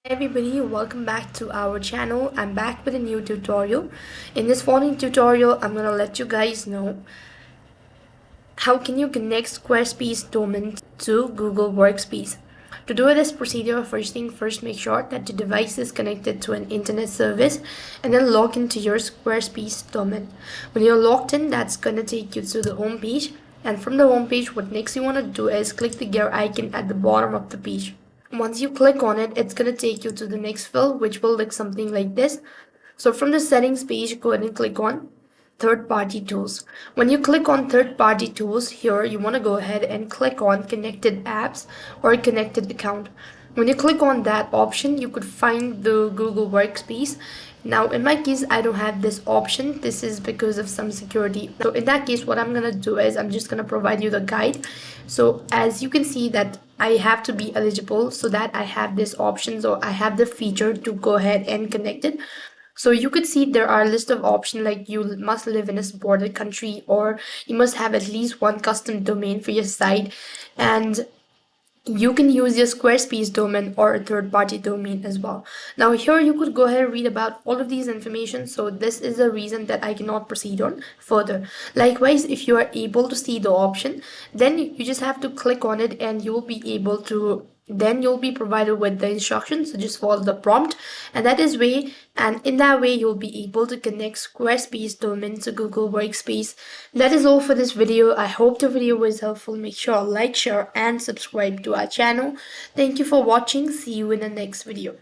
Hey everybody, welcome back to our channel. I'm back with a new tutorial. In this following tutorial, I'm gonna let you guys know how can you connect Squarespace domain to Google Workspace. To do this procedure, first thing first, make sure that the device is connected to an internet service and then log into your Squarespace domain. When you're logged in, that's gonna take you to the home page, and from the home page, what next you wanna do is click the gear icon at the bottom of the page. Once you click on it, it's going to take you to the next field, which will look something like this. So from the settings page, go ahead and click on third party tools. When you click on third party tools here, you want to go ahead and click on connected apps or connected account. When you click on that option, you could find the Google Workspace. Now in my case, I don't have this option. This is because of some security. So in that case, what I'm gonna do is I'm just gonna provide you the guide. So as you can see that I have to be eligible so that I have this option, so I have the feature to go ahead and connect it. So you could see there are a list of options like you must live in a supported country, or you must have at least one custom domain for your site, and you can use your Squarespace domain or a third-party domain as well. Now here you could go ahead and read about all of these information. So this is the reason that I cannot proceed on further. Likewise, if you are able to see the option, then you just have to click on it and you'll be able to then you'll be provided with the instructions. So just follow the prompt, and that is way and in that way you'll be able to connect Squarespace domain to Google Workspace. That is all for this video. I hope the video was helpful. Make sure to like, share and subscribe to our channel. Thank you for watching. See you in the next video.